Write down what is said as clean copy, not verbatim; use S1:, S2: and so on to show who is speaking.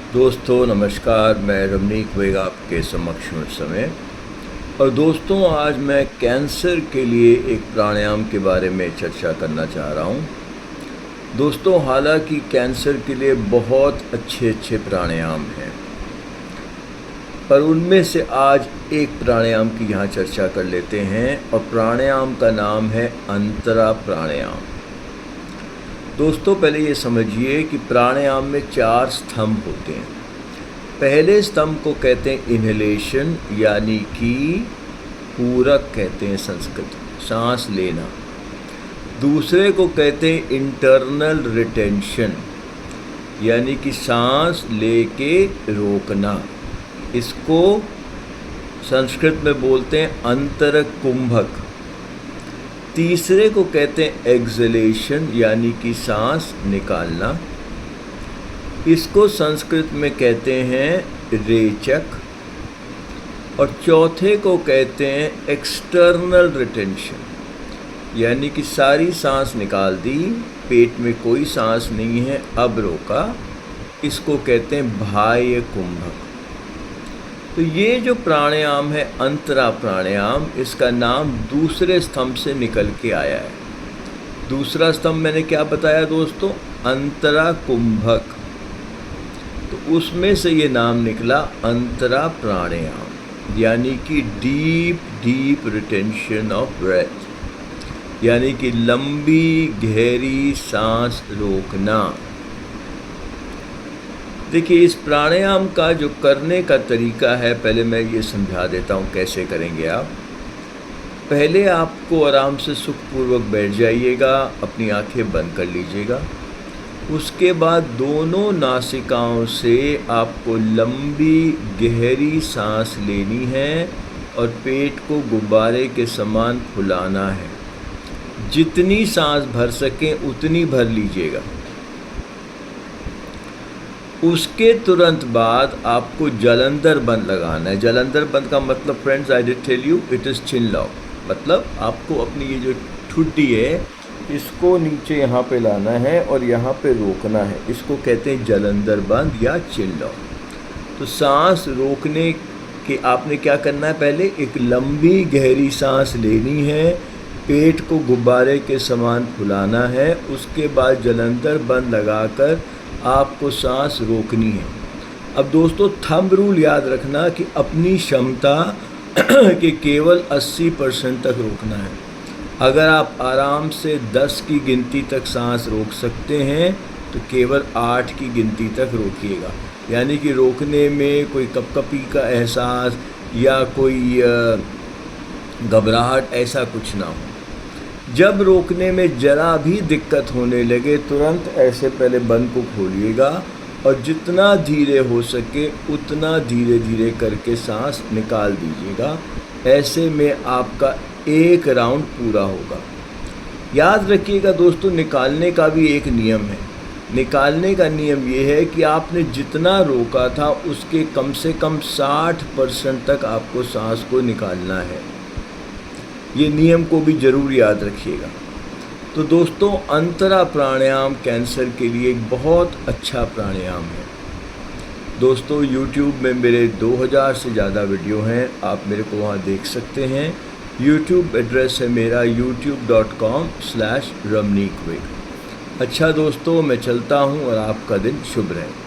S1: दोस्तों नमस्कार, मैं रमनीक वेग आपके समक्ष हूँ इस समय। और दोस्तों, आज मैं कैंसर के लिए एक प्राणायाम के बारे में चर्चा करना चाह रहा हूँ। दोस्तों, हालांकि कैंसर के लिए बहुत अच्छे प्राणायाम हैं, पर उनमें से आज एक प्राणायाम की यहाँ चर्चा कर लेते हैं और प्राणायाम का नाम है अंतरा प्राणायाम। दोस्तों, पहले ये समझिए कि प्राणायाम में 4 स्तंभ होते हैं। पहले स्तंभ को कहते हैं इन्हेलेशन, यानी कि पूरक कहते हैं संस्कृत में, सांस लेना। दूसरे को कहते हैं इंटरनल रिटेंशन, यानी कि सांस लेके रोकना। इसको संस्कृत में बोलते हैं अंतरक कुंभक। तीसरे को कहते हैं एक्सलेशन, यानी कि सांस निकालना। इसको संस्कृत में कहते हैं रेचक। और चौथे को कहते हैं एक्सटर्नल रिटेंशन, यानी कि सारी सांस निकाल दी, पेट में कोई सांस नहीं है, अब रोका। इसको कहते हैं बाह्य कुंभक। तो ये जो प्राणायाम है अंतरा प्राणायाम, इसका नाम दूसरे स्तंभ से निकल के आया है। दूसरा स्तंभ मैंने क्या बताया दोस्तों? अंतरा कुंभक। तो उसमें से ये नाम निकला अंतरा प्राणायाम, यानी कि डीप रिटेंशन ऑफ ब्रेथ, यानी कि लंबी गहरी सांस रोकना। देखिए, इस प्राणायाम का जो करने का तरीका है, पहले मैं ये समझा देता हूँ कैसे करेंगे आप। पहले आपको आराम से सुखपूर्वक बैठ जाइएगा, अपनी आंखें बंद कर लीजिएगा। उसके बाद दोनों नासिकाओं से आपको लंबी गहरी सांस लेनी है और पेट को गुब्बारे के समान फुलाना है। जितनी सांस भर सकें उतनी भर लीजिएगा। उसके तुरंत बाद आपको जलंधर बंद लगाना है। जलंधर बंद का मतलब friends, I did tell you, it is chin lock. मतलब आपको अपनी ये जो ठुड्डी है, इसको नीचे यहाँ पे लाना है और यहाँ पे रोकना है। इसको कहते हैं जलंधर बंद या चिन लॉक। तो सांस रोकने के आपने क्या करना है? पहले एक लंबी गहरी सांस लेनी है, पेट को गुब्बारे के समान फुलाना है। उसके बाद जलंधर बंद लगाकर आपको सांस रोकनी है। अब दोस्तों, थंब रूल याद रखना कि अपनी क्षमता के केवल 80% तक रोकना है। अगर आप आराम से 10 की गिनती तक सांस रोक सकते हैं तो केवल 8 की गिनती तक रोकिएगा। यानी कि रोकने में कोई कपकपी का एहसास या कोई घबराहट ऐसा कुछ ना हो। जब रोकने में ज़रा भी दिक्कत होने लगे, तुरंत ऐसे पहले बंद को खोलिएगा और जितना धीरे हो सके उतना धीरे धीरे करके सांस निकाल दीजिएगा। ऐसे में आपका एक राउंड पूरा होगा। याद रखिएगा दोस्तों, निकालने का भी एक नियम है। निकालने का नियम ये है कि आपने जितना रोका था उसके कम से कम 60% तक आपको सांस को निकालना है। ये नियम को भी ज़रूर याद रखिएगा। तो दोस्तों, अंतरा प्राणायाम कैंसर के लिए एक बहुत अच्छा प्राणायाम है। दोस्तों, YouTube में मेरे 2000 से ज़्यादा वीडियो हैं, आप मेरे को वहाँ देख सकते हैं। YouTube एड्रेस है मेरा youtube.com/ramneekweg। अच्छा दोस्तों, मैं चलता हूँ और आपका दिन शुभ रहे।